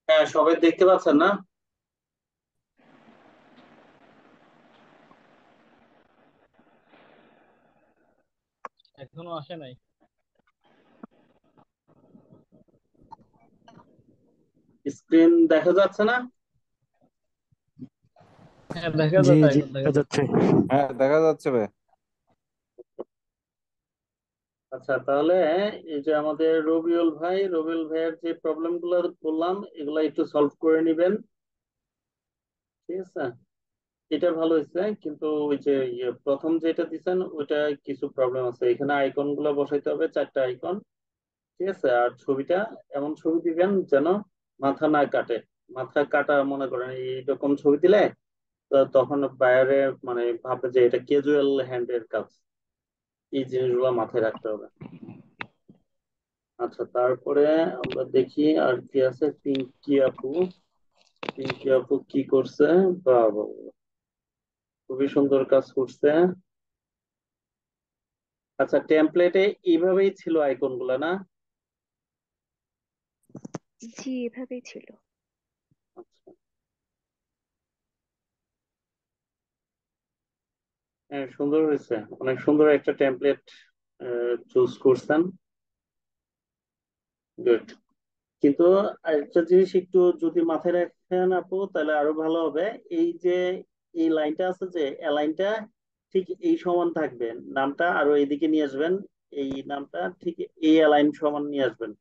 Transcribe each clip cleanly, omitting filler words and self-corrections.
হ্যাঁ, সবাই দেখতে পাচ্ছেন না? এখনো আসে নাই। স্ক্রিন দেখা যাচ্ছে না? হ্যাঁ, দেখা জি যায়, জি এখন দেখা দেখা যাচ্ছে। যাচ্ছে। হ্যাঁ, দেখা যাচ্ছে ভাই। আচ্ছা, তাহলে এই যে আমাদের রবিউল ভাইয়ের যে প্রবলেম গুলো বললাম, এগুলা একটু সলভ করে নিবেন। ঠিক আছে, এটা ভালো হয়েছে, কিন্তু ওই যে প্রথম যেটা দিচ্ছেন ওইটা কিছু প্রবলেম আছে। এখানে আইকন গুলো বসাইতে হবে, 4টা আইকন। ঠিক আছে, আর ছবিটা এমন ছবি দিবেন যেন মাথা না কাটে। মাথা কাটা মনে করেন এইরকম ছবি দিলে তো তখন বাইরে মানে ভাববে যে এটা ক্যাজুয়াল হ্যান্ডের কাজ। এই জিনিসগুলো মাথায় রাখতে হবে। আচ্ছা, তারপরে আমরা দেখি আর কি আছে। পিঙ্কি আপু কি করছে? বাবা, খুবই সুন্দর কাজ করছে। আচ্ছা, টেমপ্লেটে এইভাবেই ছিল আইকন গুলা না? জি, এভাবেই ছিল। আচ্ছা, হ্যাঁ, সুন্দর হয়েছে। অনেক সুন্দর একটা টেমপ্লেট চুজ করছেন। গুড। কিন্তু একটা জিনিস একটু যদি মাথায় রাখেন আপু, তাহলে আরো ভালো হবে। এই যে এই লাইনটা আছে, যে লাইনটা ঠিক এই সমান থাকবে, নামটা আরো এইদিকে নিয়ে আসবেন। এই নামটা ঠিক এই লাইন সমান নিয়ে আসবেন।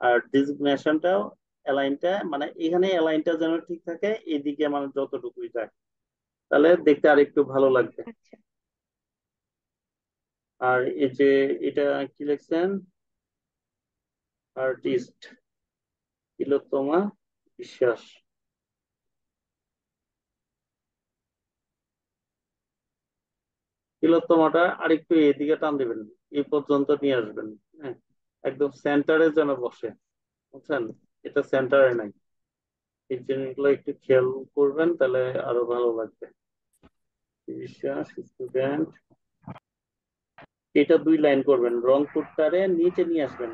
আর ডিজিগনেশনটাও অ্যালাইনটা মানে এখানে অ্যালাইনটা যেন ঠিক থাকে, এইদিকে মানে যতটুকুই থাকে, তাহলে দেখতে আর একটু ভালো লাগবে। আচ্ছা। আর এই যে এটা কি লিখছেন? আর্টিস্ট তিলোত্তমা বিশ্বাস। তিলোত্তমাটা আরেকটু এদিকে টান দিবেন, এই পর্যন্ত নিয়ে আসবেন। হ্যাঁ, একদম সেন্টারে যেন বসে। বুঝছেন? এটা সেন্টারে নাই। এই জিনিসগুলো একটু খেয়াল করবেন, তাহলে আরো ভালো লাগবে। বিশ্বাস স্টুডেন্ট, এটা 2 লাইন করবেন, রংপুরটারে নিচে নিয়ে আসবেন।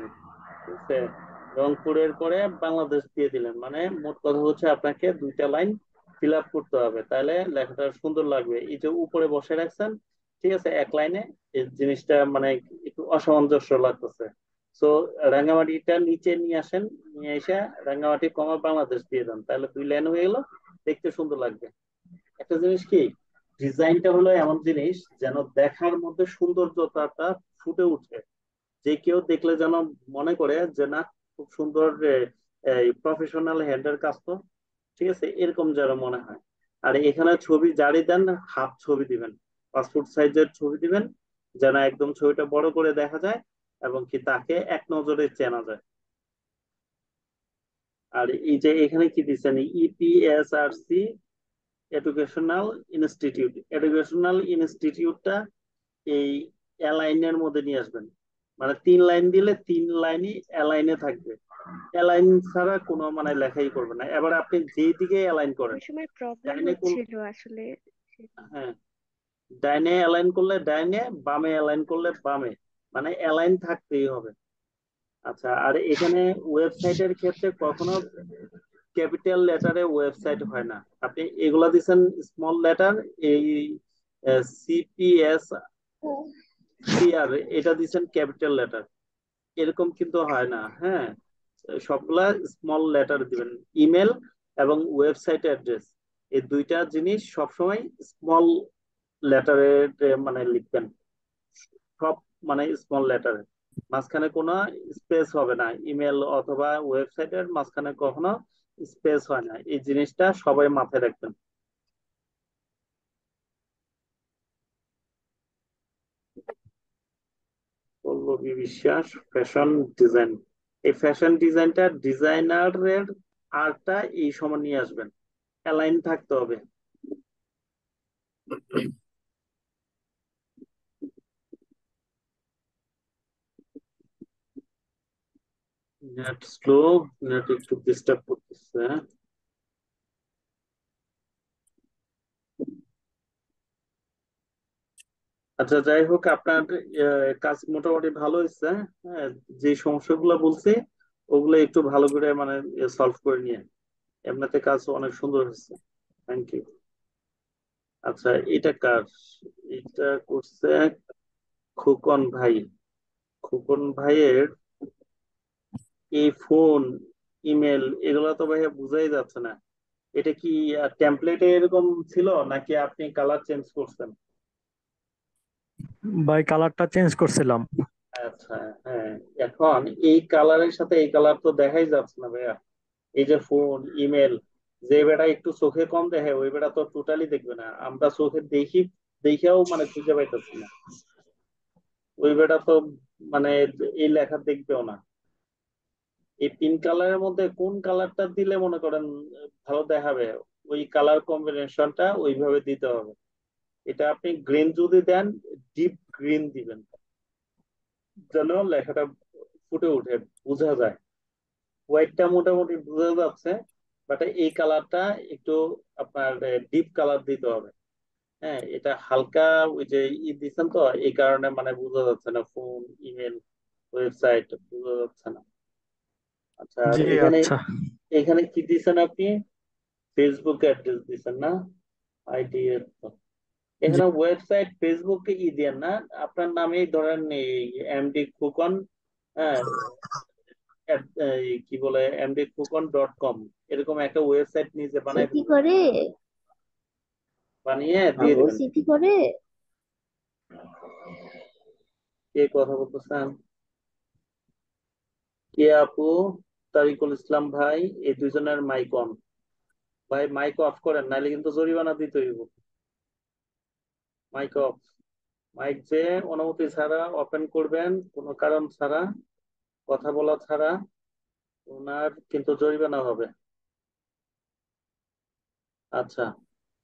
ঠিক আছে, রংপুরের পরে বাংলাদেশ দিয়ে দিলেন, মানে মোট কথা হচ্ছে আপনাকে 2টা লাইন ফিল আপ করতে হবে, তাহলে লেখাটা সুন্দর লাগবে। এই যে উপরে বসে রাখছেন, ঠিক আছে, এক লাইনে, এই জিনিসটা মানে একটু অসামঞ্জস্য লাগতেছে। সো রাঙ্গামাটিটা নিচে নিয়ে আসেন, নিয়ে এসে রাঙ্গামাটি কমা বাংলাদেশ দিয়ে দেন, তাহলে 2 লাইন হয়ে গেল, দেখতে সুন্দর লাগবে। একটা জিনিস কি, ডিজাইনটা হলো এমন জিনিস যেন দেখার মধ্যে সৌন্দর্যতাটা ফুটে উঠে, যে কেউ দেখলে যেন মনে করে যে না, খুব সুন্দর প্রফেশনাল হ্যান্ডের কাজ তো। ঠিক আছে, এরকম যেন মনে হয়। আর এখানে ছবি জারি দেন, হাফ ছবি দিবেন, পাসপোর্ট সাইজের ছবি দিবেন, যেন একদম ছবিটা বড় করে দেখা যায় এবং কি তাকে এক নজরে চেনা যায়। আর এই যে এখানে কি দিচ্ছেন, ইপিএসআরসি এডুকেশনাল ইনস্টিটিউটটা এই অ্যালাইনের মধ্যে নিয়ে আসবেন। মানে 3 লাইন দিলে 3 লাইনই অ্যালাইনে থাকবে, অ্যালাইন ছাড়া কোনো মানে লেখাই করবে না। এবার আপনি যেই দিকে অ্যালাইন করেন, ওই সময় প্রবলেম ডাইনে হচ্ছিল আসলে। হ্যাঁ, ডাইনে অ্যালাইন করলে ডাইনে, বামে অ্যালাইন করলে বামে, মানে অ্যালাইন থাকতেই হবে। আচ্ছা, আর এখানে ওয়েবসাইটের ক্ষেত্রে কখনো ক্যাপিটাল লেটারে ওয়েবসাইট হয় না। আপনি এগুলা দিচ্ছেন স্মল লেটার, এই সিপিএস সিআর এটা দিচ্ছেন ক্যাপিটাল লেটার, এরকম কিন্তু হয় না। হ্যাঁ, সবগুলা স্মল লেটার দিবেন। ইমেল এবং ওয়েবসাইট অ্যাড্রেস, এই 2টা জিনিস সবসময় স্মল লেটারে মানে লিখবেন। সব মানে স্মল লেটারে, মাঝখানে কোনো স্পেস হবে না। ইমেল অথবা ওয়েবসাইটের মাঝখানে কখনো স্পেস হয় না, এই জিনিসটা সবাই মাথায় রাখবেন। পল্লবী বিশ্বাস, ফ্যাশন ডিজাইন। এই ফ্যাশন ডিজাইনটা ডিজাইনারের আর্টটা এই সময় নিয়ে আসবেন, অ্যালাইন থাকতে হবে। নেট স্লো, নেট একটু ডিস্টার্ব করতেছে। আচ্ছা, আচ্ছা, যাই হোক, আপনার কাজ মোটামুটি ভালো হয়েছে। হ্যাঁ, যে সমস্যাগুলো বলছি ওগুলো একটু ভালো করে মানে সলভ করে নিয়ে, এমনিতে কাজ অনেক সুন্দর হয়েছে। Thank you. আচ্ছা, এটা কার? এটা করছে খোকন ভাই। খোকন ভাইয়ের এই ফোন, ইমেল, এগুলো তো ভাইয়া বোঝাই যাচ্ছে না। এটা কি টেমপ্লেটে এরকম ছিল নাকি আপনি কালার চেঞ্জ করছেন? ভাই কালারটা চেঞ্জ করছিলাম। আচ্ছা, হ্যাঁ। এখন এই কালারের সাথে এই কালার তো দেখাই যাচ্ছে না ভাইয়া। এই যে ফোন, ইমেল, যে বেটা একটু চোখে কম দেখে ওই বেটা তো টোটালি দেখবে না। আমরা চোখে দেখি, দেখেও মানে খুঁজে পাইতেছি না। ওই বেটা তো মানে এই লেখা দেখবেও না। এই তিন কালারের মধ্যে কোন কালারটা দিলে মনে করেন ভালো দেখাবে, ওই কালার কম্বিনেশনটা ওইভাবে দিতে হবে। এটা আপনি গ্রিন যদি দেন, ডিপ গ্রিন দিবেন, যেন লেখাটা ফুটে ওঠে, বোঝা যায়। হোয়াইটটা মোটামুটি বোঝা যাচ্ছে, বাট এই কালারটা একটু আপনার ডিপ কালার দিতে হবে। হ্যাঁ, এটা হালকা ওই যে দিচ্ছেন তো, এই কারণে মানে বোঝা যাচ্ছে না, ফোন, ইমেল, ওয়েবসাইট বোঝা যাচ্ছে না। আচ্ছা, আর জি এখানে আচ্ছা। এখানে কি দিচ্ছেন আপনি? ফেসবুক অ্যাড্রেস দিচ্ছেন না? আইডি এর তো জি এখানে ওয়েবসাইট ফেসবুকে দেন না, আপনার নামেই ধরেন এই এমডি খোকন, হ্যাঁ, কি বলে, mdfucon.com, এরকম একটা ওয়েবসাইট নিজে বানাই সিপি ফেলবেন, করে বানিয়ে দিয়ে বাবু দিবেন। সিপি করে। কে কথা বলতেছেন? কে আপু? তারিকুল ইসলাম ভাই। এই দুজনের মাইক অন। ভাই মাইক অফ করেন, নাহলে কিন্তু জরিমানা দিতে হইব। Mic of. মাইক যে অনুমতি ছাড়া ওপেন করবেন, কোনো কারণ ছাড়া, কথা বলা ছাড়া, ওনার কিন্তু জরিমানা হবে। আচ্ছা,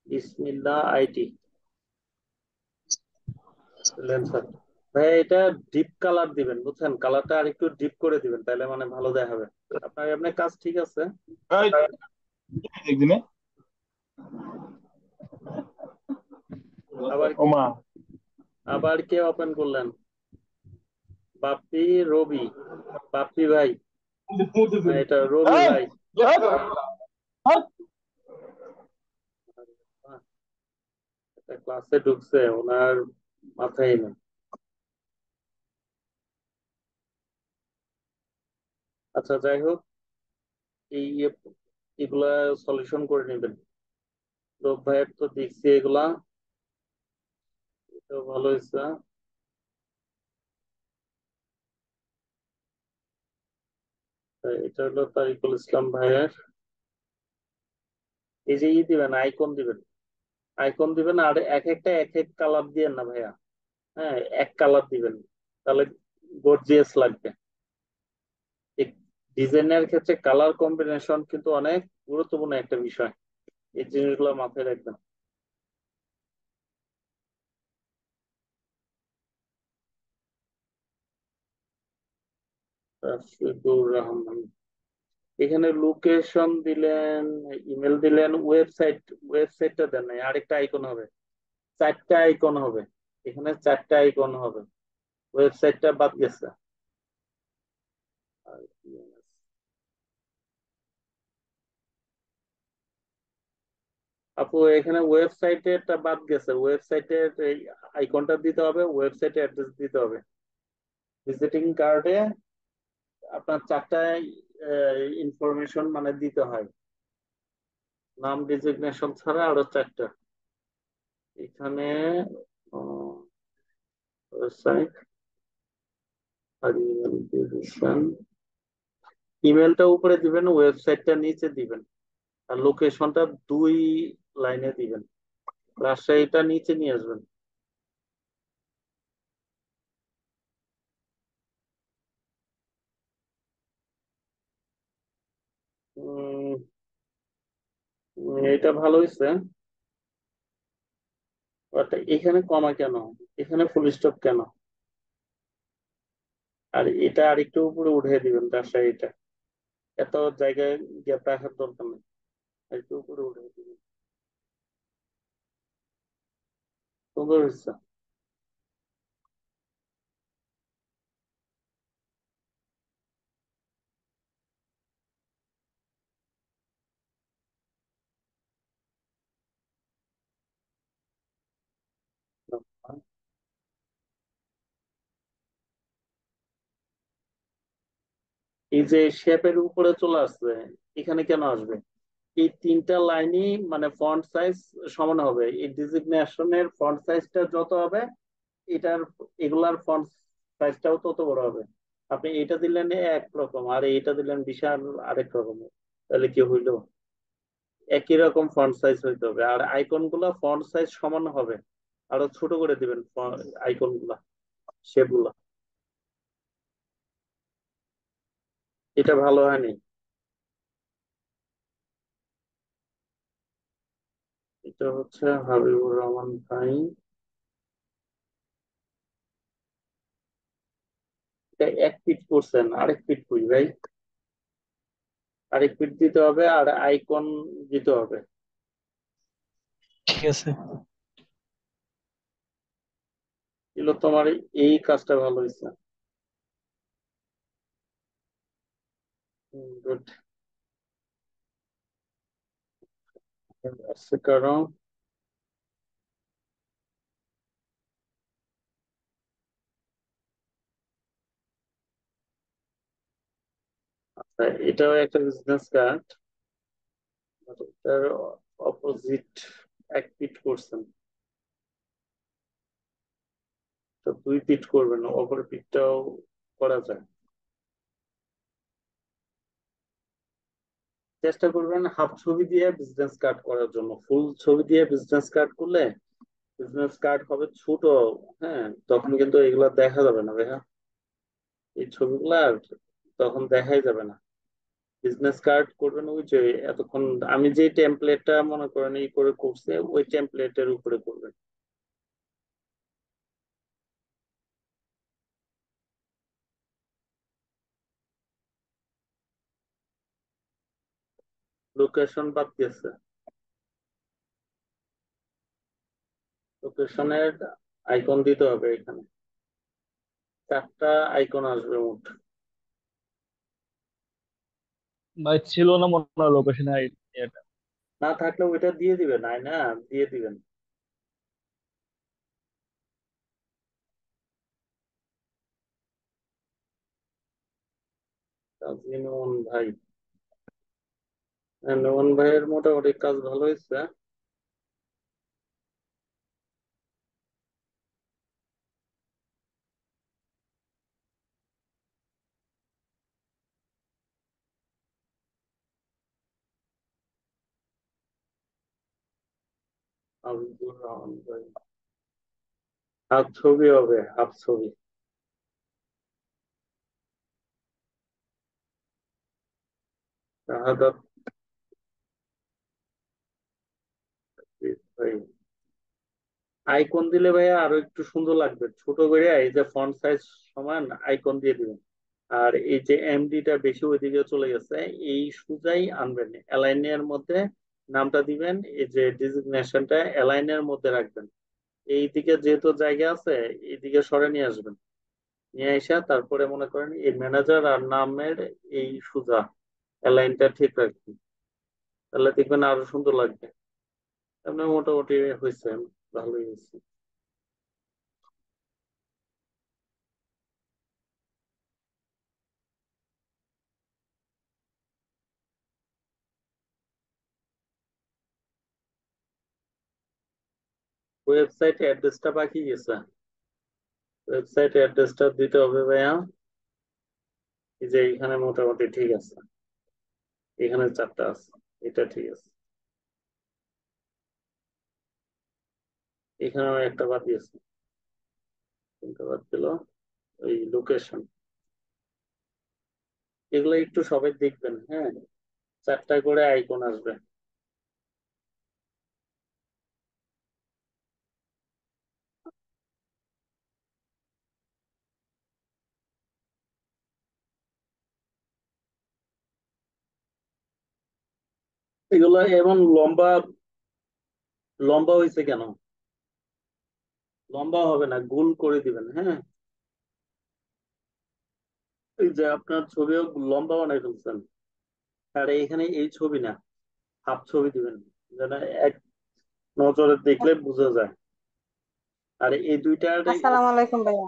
বিসমিল্লাহ আইটি লেন্সার। ভাই এটা ডিপ কালার দিবেন, বুঝছেন? কালারটা আর একটু ডিপ করে দিবেন, তাহলে মানে ভালো দেখাবে। আপনার এমনি কাজ ঠিক আছে। এই, একদিনে আবার কি? ওমা আবার কে ওপেন করলেন? বাপ্পি, রবি। বাপ্পি ভাই না, এটা রবি এই, ভাই। এই, এই, আহ, একটা ক্লাসে ঢুকছে, ওনার মাথায় নেই। আচ্ছা, যাই হোক, এই এগুলা সলিউশন করে নেবেন। রব ভাইয়ের তো দেখছি এগুলা, এটা ভালো হয়েছে। এটা হলো তারিকুল ইসলাম ভাইয়ের। এই যে দিবেন, আইকন দিবেন। আইকন দিবেন, আর এক একটা এক এক কালার দিয়েন না ভাইয়া। হ্যাঁ, এক কালার দিবেন, তাহলে গর্জিয়াস লাগবে। ডিজাইনের ক্ষেত্রে কালার কম্বিনেশন কিন্তু অনেক গুরুত্বপূর্ণ একটা বিষয়। এই জিনিসগুলো মাথায় রাখবেন। রাশিদুর রহমান। এখানে লোকেশন দিলেন, ইমেল দিলেন, ওয়েবসাইটটা দেন নাই, আরেকটা আইকন হবে, চারটা আইকন হবে। এখানে চারটা আইকন হবে, ওয়েবসাইটটা বাদ গেছে। আর কি আছে? আপু, এখানে ওয়েবসাইটেরটা বাদ গেছে, ওয়েবসাইটের এই আইকনটা দিতে হবে, ওয়েবসাইটে অ্যাড্রেস দিতে হবে। ভিজিটিং কার্ডে আপনার চারটা ইনফরমেশন মানে দিতে হয়, নাম, ডিজিগনেশন ছাড়া আরো চারটা। এখানে ওয়েবসাইট, ইমেলটা উপরে দিবেন, ওয়েবসাইটটা নিচে দিবেন, আর লোকেশনটা দুই লাইনে দিবেন। রাজশাহীটা নিচে নিয়ে আসবেন। উম, এটা ভালো হয়েছে, বাট এখানে কমা কেন? এখানে ফুল স্টপ কেন? আর এটা আরেকটু উপরে উঠিয়ে দিবেন, রাজশাহীটা। এত জায়গায় গ্যাপ রাখার দরকার নেই, একটু উপরে উঠিয়ে দিবেন। সুন্দর হয়েছে। এই যে শেপের উপরে চলে আসছে, এখানে কেন আসবে? এই তিনটা লাইনই মানে ফন্ট সাইজ সমান হবে। এই ডিজিগনেশনের ফন্ট সাইজটা যত হবে, এটার এগুলার ফন্ট সাইজটাও তত বড় হবে। আপনি এটা দিলেন একরকম আর এটা দিলেন বিশাল আরেক রকম, তাহলে কি হইলো? একই রকম ফন্ট সাইজ হইতে হবে, আর আইকন গুলা ফন্ট সাইজ সমান হবে। আরো ছোট করে দিবেন আইকন গুলা, শেপ গুলা। এটা ভালো হয়নি। এটা হচ্ছে হাবিবুর রহমান ভাই। এটা এক পিট করছেন, আরেক পিট করি ভাই। আরেক পিট দিতে হবে আর আইকন দিতে হবে। ঠিক আছে। এগুলো তোমার এই কাজটা ভালো হয়েছে। গুড। কারণ এটাও একটা বিজনেস কার্ড, এটার অপোজিট এক পিট করছেন, তো দুই পিট করবেন, অপর পিটটাও করা যায়। চেষ্টা করবেন হাফ ছবি দিয়ে বিজনেস কার্ড করার জন্য। ফুল ছবি দিয়ে বিজনেস কার্ড করলে বিজনেস কার্ড হবে ছোট। হ্যাঁ, তখন কিন্তু এগুলা দেখা যাবে না ভাইয়া, এই ছবিগুলা আর তখন দেখাই যাবে না। বিজনেস কার্ড করবেন ওই যে এতক্ষণ আমি যে টেমপ্লেটটা মনে করেন এই করে করছে, ওই টেমপ্লেটের উপরে করবেন। লোকেশন বাদ গেছে, লোকেশনের আইকন দিতে হবে এখানে। চারটা আইকন আসবে মোট। ভাই ছিল না মনে হয় লোকেশন এটা। না থাকলে ওইটা দিয়ে দিবেন, না দিয়ে দিবেন। কাজী নোমান ভাই। হ্যাঁ, নোমান ভাইয়ের মোটামুটি কাজ ভালো হয়েছে। হাবিবুর রহমান ভাই। হাফ ছবি হবে, হাফ ছবি। শাহাদাত ভাই। আইকন দিলে ভাইয়া আরো একটু সুন্দর লাগবে, ছোট করে এই যে ফন্ট সাইজ সমান আইকন দিয়ে দিবেন। আর এই যে এমডিটা বেশি ওইদিকে চলে গেছে, এই সোজাই আনবেন, অ্যালাইনের মধ্যে নামটা দিবেন, এই যে ডিজিগনেশনটা অ্যালাইনের মধ্যে রাখবেন। এইদিকে যেহেতু জায়গা আছে, এইদিকে সরে নিয়ে আসবেন। নিয়ে এসে তারপরে মনে করেন এই ম্যানেজার আর নামের এই সোজা অ্যালাইনটা ঠিক রাখবেন, তাহলে দেখবেন আরো সুন্দর লাগবে। আপনার মোটামুটি হয়েছে, ভালোই হয়েছে। ওয়েবসাইট অ্যাড্রেসটা বাকি গেছে, ওয়েবসাইট অ্যাড্রেসটা দিতে হবে ভাইয়া। এই যে এখানে মোটামুটি ঠিক আছে, এখানে চারটা আছে, এটা ঠিক আছে। এখানেও একটা বাদ দিয়েছে, কোনটা বাদ দিল? ওই লোকেশন। এগুলো একটু সবাই দেখবেন, হ্যাঁ, চারটা করে আইকন আসবে। এগুলো এমন লম্বা লম্বা হয়েছে কেন? লম্বা হবে না, গোল করে দিবেন, হ্যাঁ। এই যে আপনার ছবিও লম্বা বানাই ফেলছেন, আর এখানে এই ছবি না, হাফ ছবি দিবেন, যেন এক নজরে দেখলে বোঝা যায়। আর এই দুইটার, আসসালামু আলাইকুম ভাইয়া।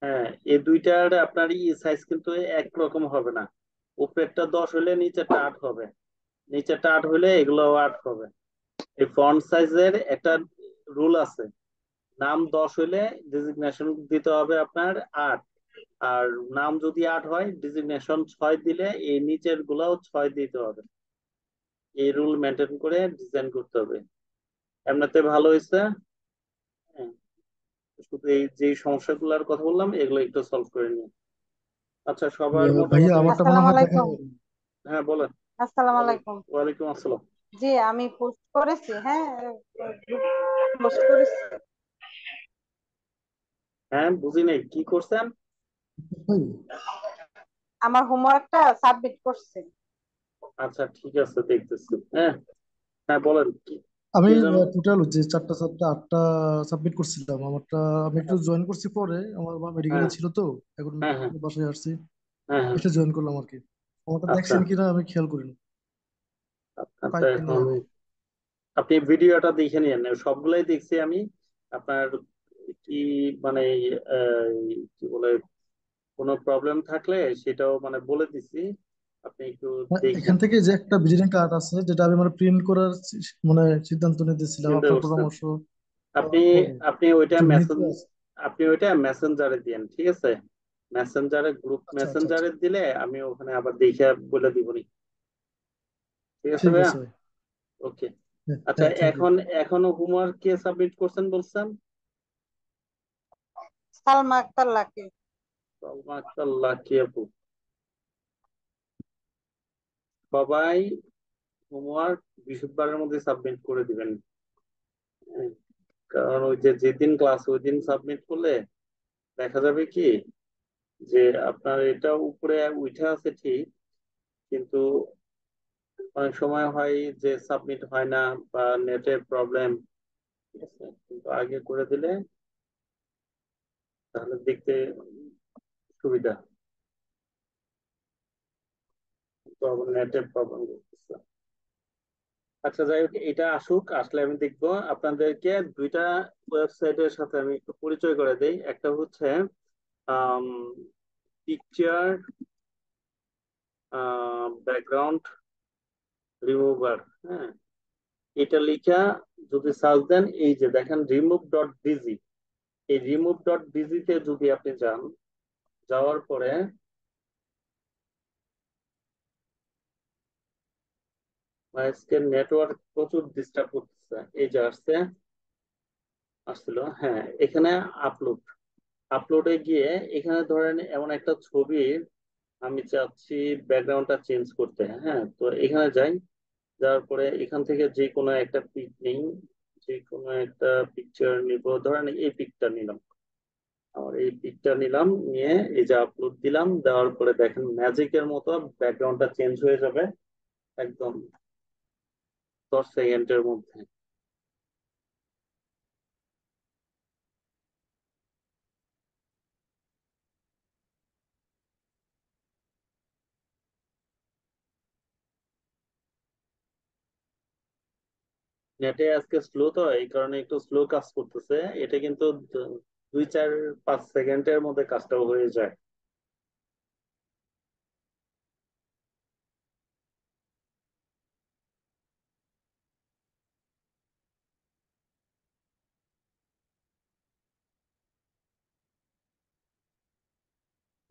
হ্যাঁ, এই দুইটার আপনার সাইজ কিন্তু একরকম হবে না। উপরেরটা 10 হলে নিচেরটা 8 হবে, নিচেরটা 8 হলে এগুলো 8 হবে। এই ফন্ট সাইজের একটা রুল আছে, নাম 10 হইলে ডিজিগনেশন দিতে হবে আপনার 8, আর নাম যদি 8 হয় ডিজিগনেশন 6 দিলে এই নিচের গুলাও 6 দিতে হবে। এই রুল মেনটেন করে ডিজাইন করতে হবে, এমনিতে ভালো হয়েছে। হ্যাঁ, শুধু এই যে সমস্যাগুলোর কথা বললাম এগুলো একটু সলভ করে নিন। আচ্ছা, সবার ভাইয়া মোটামুটি। আমারটা মনে আসসালামু হয় দেখা আলাইকুম। যায়নি। হ্যাঁ বলেন। আসসালামু আলাইকুম। ওয়ালাইকুম আসসালাম। জি আমি পোস্ট করেছি, হ্যাঁ পোস্ট করেছি। হ্যাঁ, বুঝি নাই কি করছেন। ভাই আমার হোমওয়ার্কটা সাবমিট করছি। আচ্ছা ঠিক আছে, দেখতেছি। হ্যাঁ, হ্যাঁ বলেন কি, আমি কি জন্য। টোটাল যে 8টা সাবমিট করছিলাম আমারটা। আমি একটু জয়েন করছি পরে, আমার মা মেডিকেলে হ্যাঁ, ছিল তো, এখন হ্যাঁ, হ্যাঁ, বাসায় আসছি, হ্যাঁ, হ্যাঁ। এসে জয়েন করলাম আর কি। আমারটা আচ্ছা, দেখছেন কিনা আমি খেয়াল করিনি, আচ্ছা, পাইনি এখন আমি। আপনি ভিডিওটা দেখে নিন, সবগুলাই দেখছি আমি। আপনার কি মানে কি বলে, কোনো প্রবলেম থাকলে সেটাও মানে বলে দিছি, আপনি একটু দেখেন। এখান থেকে যে একটা ভিজিটিং কার্ড আছে, যেটা আমি মানে প্রিন্ট করার মানে সিদ্ধান্ত নিতেছিলাম, চিন্তা আপনার করছেন পরামর্শ আপনি, পাওয়ার পরে আপনি ওইটা একটু মেসেঞ্জ, ভীত আছে। আপনি ওইটা মেসেঞ্জারে দিয়েন, ঠিক আছে। মেসেঞ্জারে, গ্রুপ আচ্ছা আচ্ছা আচ্ছা, মেসেঞ্জারে দিলে আমি ওখানে আবার দেখে বলে দিবনি। ঠিক আছে ঠিক ভাইয়া। আছে ভাই। ওকে। হ্যাঁ আচ্ছা, হ্যাঁ, থ্যাংক ইউ। এখনো হোমওয়ার্ক কে সাবমিট করছেন বলছেন। সালমা আক্তার লাকি। সালমা আক্তার লাকি আপু, সবাই হোমওয়ার্ক বৃহস্পতিবারের মধ্যে সাবমিট করে দিবেন। হ্যাঁ, কারণ ওই যে যেদিন ক্লাস ওই দিন সাবমিট করলে দেখা যাবে কি, যে আপনার এটা উপরে উঠে আছে ঠিক, কিন্তু অনেক সময় হয় যে সাবমিট হয় না, বা নেটের প্রবলেম। ঠিক আছে, কিন্তু আগে করে দিলে তাহলে দেখতে সুবিধা, তো নেটের প্রবলেম করতেছে। আচ্ছা যাই হোক, এটা আসুক, আসলে আমি দেখবো। আপনাদেরকে দুইটা ওয়েবসাইটের সাথে আমি একটু পরিচয় করে দেই। একটা হচ্ছে পিকচার ব্যাকগ্রাউন্ড রিমুভার। হ্যাঁ, এটা লিখা যদি সার্চ দেন, এই যে দেখেন remove.bg, এই remove.bg তে যদি আপনি যান, যাওয়ার পরে আজকে নেটওয়ার্ক প্রচুর ডিস্টার্ব করতেছে, এই যে আসছিল। হ্যাঁ, এখানে আপলোড, আপলোডে গিয়ে এখানে ধরেন এমন একটা ছবির আমি চাচ্ছি ব্যাকগ্রাউন্ডটা চেঞ্জ করতে। হ্যাঁ, তো এখানে যাই, যাওয়ার পরে এখান থেকে যে কোনো একটা পিক নিই, যে কোনো একটা পিকচার নিব, ধরেন এই পিকটা নিলাম, আর এই পিকটা নিলাম, নিয়ে এই যে আপলোড দিলাম, দেওয়ার পরে দেখেন ম্যাজিকের মতো ব্যাকগ্রাউন্ডটা চেঞ্জ হয়ে যাবে একদম 10 সেকেন্ডের মধ্যে। নেটে আজকে স্লো, তো এই কারণে একটু স্লো কাজ করতেছে। এটা কিন্তু 2, 4, 5 সেকেন্ডের মধ্যে কাজটাও হয়ে যায়।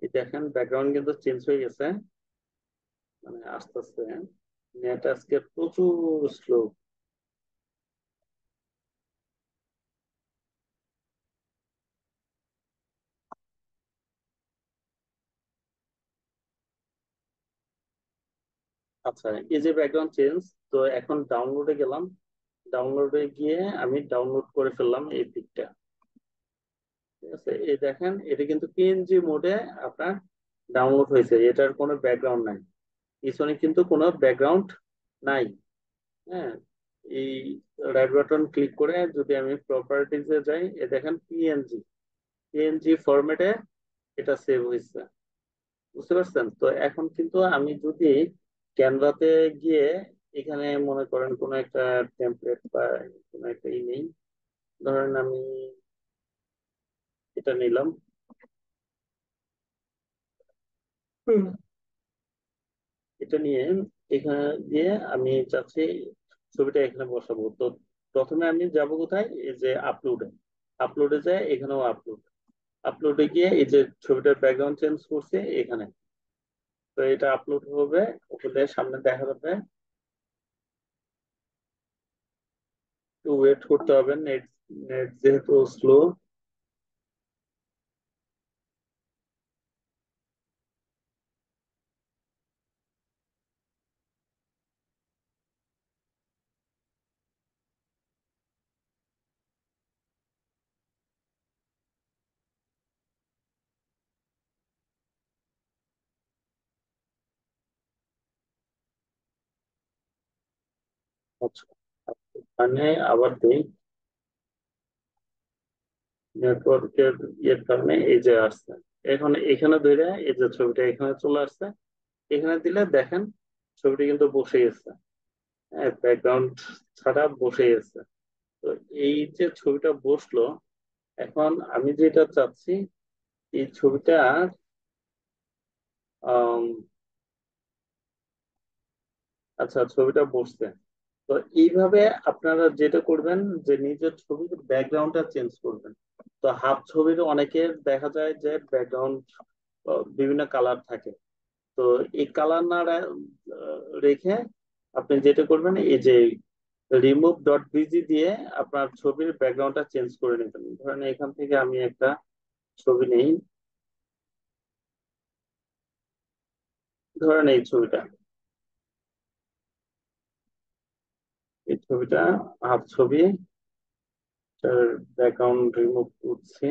এই দেখেন ব্যাকগ্রাউন্ড কিন্তু চেঞ্জ হয়ে গেছে, মানে আস্তে আস্তে। নেট আজকে প্রচুর স্লো। আচ্ছা, এই যে ব্যাকগ্রাউন্ড চেঞ্জ, তো এখন ডাউনলোডে গেলাম, ডাউনলোডে গিয়ে আমি ডাউনলোড করে ফেললাম এই পিকটা। ঠিক আছে, এই দেখেন এটা কিন্তু পিএনজি মোডে আপনার ডাউনলোড হয়েছে, এটার কোনো ব্যাকগ্রাউন্ড নাই, পিছনে কিন্তু কোনো ব্যাকগ্রাউন্ড নাই। হ্যাঁ, এই রাইট বাটন ক্লিক করে যদি আমি প্রপার্টিজে যাই, এ দেখেন পিএনজি, পিএনজি ফরম্যাটে এটা সেভ হয়েছে। বুঝতে পারছেন তো। এখন কিন্তু আমি যদি ক্যানভাতে গিয়ে এখানে মনে করেন কোনো একটা টেমপ্লেট বা কোনো একটা নেই, ধরেন আমি এটা নিলাম। হুম। ছবিটা নিয়ে এখানে দিয়ে আমি চাচ্ছি ছবিটা এখানে বসাবো। তো প্রথমে আমি যাব কোথায়, এই যে আপলোডে। আপলোডে যায়, এখানেও আপলোড। আপলোডে গিয়ে এই যে ছবিটার ব্যাকগ্রাউন্ড চেঞ্জ করছে এখানে। তো এটা আপলোড হবে, হলে সামনে দেখা যাবে। একটু ওয়েট করতে হবে, নেট নেট যেহেতু স্লো। আচ্ছা, এখানে আবার দেই, নেটওয়ার্কের ইয়ের কারণে এই যে আসছে। এখন এখানে ধরে এই যে ছবিটা এখানে চলে আসছে, এখানে দিলে দেখেন ছবিটা কিন্তু বসে গেছে। হ্যাঁ, ব্যাকগ্রাউন্ড ছাড়া বসে গেছে। তো এই যে ছবিটা বসলো, এখন আমি যেটা চাচ্ছি এই ছবিটা আম, আচ্ছা ছবিটা বসছে। তো এইভাবে আপনারা যেটা করবেন যে নিজের ছবির ব্যাকগ্রাউন্ডটা চেঞ্জ করবেন। তো হাফ ছবির অনেকের দেখা যায় যে ব্যাকগ্রাউন্ড বিভিন্ন কালার থাকে। তো এই কালার না রেখে আপনি যেটা করবেন, এই যে রিমুভ ডট বিজি দিয়ে আপনার ছবির ব্যাকগ্রাউন্ডটা চেঞ্জ করে নেবেন। ধরেন এখান থেকে আমি একটা ছবি নেই, ধরেন এই ছবিটা, এই ছবিটা হাফ ছবি, ব্যাকগ্রাউন্ড রিমুভ করছি।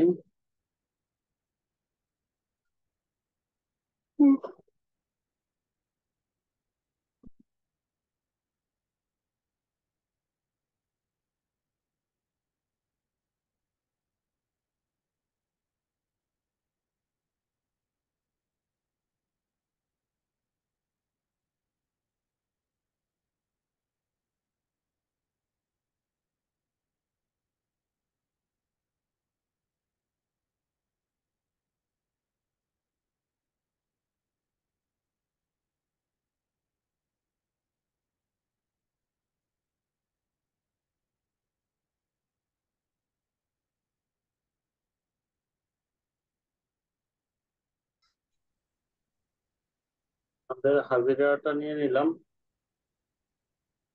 আমাদের হাজিরাটা নিয়ে নিলাম।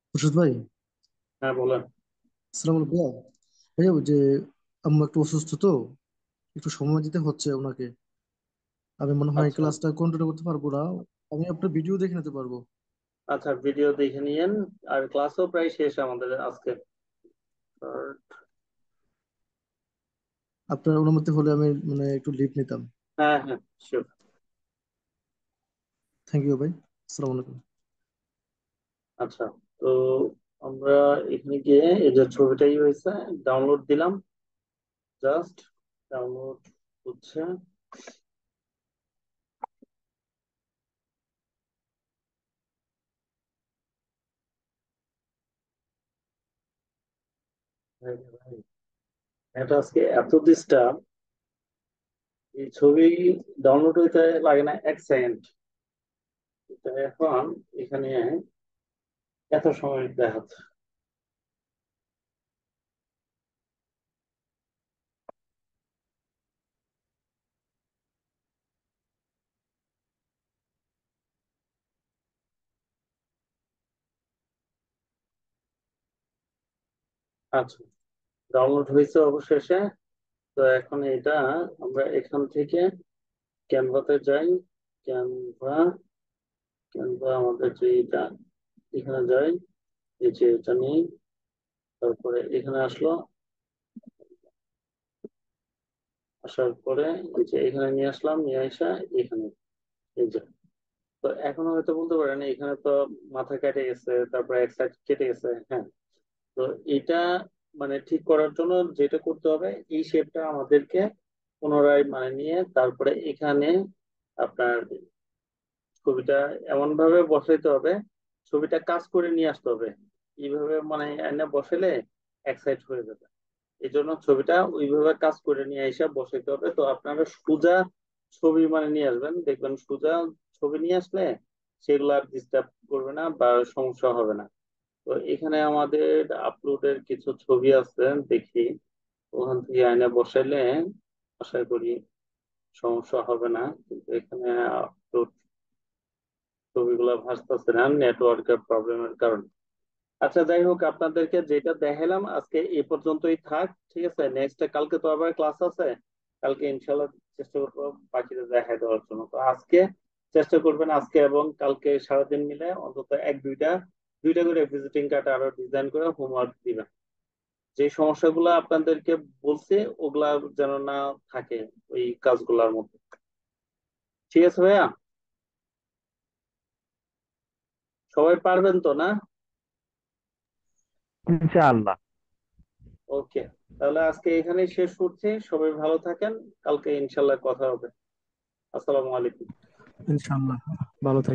খুরশিদ ভাই, হ্যাঁ বলেন। আসসালামু আলাইকুম ভাইয়া। ভাইয়া, ওই যে আম্মা একটু অসুস্থ তো, একটু সময় দিতে হচ্ছে ওনাকে। আমি মনে হয় আচ্ছা ক্লাসটা কন্টিনিউ করতে পারবো না। আমি আপনার ভিডিও দেখে নিতে পারবো। আচ্ছা, ভিডিও দেখে নিয়েন। আর ক্লাসও প্রায় শেষ আমাদের আজকে। আর আপনার অনুমতি হলে আমি মানে একটু লিভ নিতাম। হ্যাঁ হ্যাঁ, শিওর। থ্যাংক ইউ ভাই। আসসালামু আলাইকুম। আচ্ছা, তো আমরা এখানে গিয়ে এই যে ছবিটাই হয়েছে, ডাউনলোড দিলাম। জাস্ট ডাউনলোড হচ্ছে। এটা আজকে এত ডিস্টার্ব, এই ছবি ডাউনলোড হইতে লাগে না 1 সেকেন্ড। এটা এখন এখানে এত সময় দেখাচ্ছে। আচ্ছা, ডাউনলোড হয়েছে অবশেষে। তো এখন এটা আমরা এখান থেকে ক্যানভাতে যাই। ক্যানভা, ক্যানভা আমাদের যে এটা, এখানে যাই, এই যে এটা নেই। তারপরে এখানে আসলো, আসার পরে এই যে এখানে নিয়ে আসলাম, নিয়ে আসা এখানে এই যে। তো এখন হয়তো বলতে পারেন এখানে তো মাথা কেটে গেছে, তারপরে এক সাইড কেটে গেছে। হ্যাঁ, তো এটা মানে ঠিক করার জন্য যেটা করতে হবে, এই শেপটা আমাদেরকে পুনরায় মানে নিয়ে তারপরে এখানে আপনার ছবিটা এমন ভাবে বসাইতে হবে, ছবিটা কাজ করে নিয়ে আসতে হবে। এইভাবে মানে এনে বসালে এক সাইড হয়ে যাবে। এই জন্য ছবিটা ওইভাবে কাজ করে নিয়ে এসে বসাইতে হবে। তো আপনারা সোজা ছবি মানে নিয়ে আসবেন, দেখবেন সোজা ছবি নিয়ে আসলে সেগুলো আর ডিস্টার্ব করবে না বা সমস্যা হবে না। তো এখানে আমাদের আপলোডের কিছু ছবি আছে, দেখি ওখান থেকে আয়না বসাইলে আশা করি সমস্যা হবে না। কিন্তু এখানে আপলোড ছবিগুলো ভাসতেছে না নেটওয়ার্কের প্রবলেমের কারণে। আচ্ছা, যাই হোক, আপনাদেরকে যেটা দেখালাম আজকে এ পর্যন্তই থাক, ঠিক আছে? নেক্সট কালকে তো আবার ক্লাস আছে, কালকে ইনশাল্লাহ চেষ্টা করবো বাকিটা দেখাই দেওয়ার জন্য। তো আজকে চেষ্টা করবেন আজকে এবং কালকে সারাদিন মিলে অন্তত দুইটা দুইটা করে ভিজিটিং কার্ড আরো ডিজাইন করে হোমওয়ার্ক দিবেন। যে সমস্যাগুলো আপনাদেরকে বলছে ওগুলা যেন না থাকে ওই কাজগুলোর মধ্যে। ঠিক আছে ভাইয়া? সবাই পারবেন তো, না? ইনশাআল্লাহ। ওকে, তাহলে আজকে এখানেই শেষ করছি। সবাই ভালো থাকেন, কালকে ইনশাল্লাহ কথা হবে। আসসালামু আলাইকুম। ইনশাআল্লাহ। ভালো থাকবেন।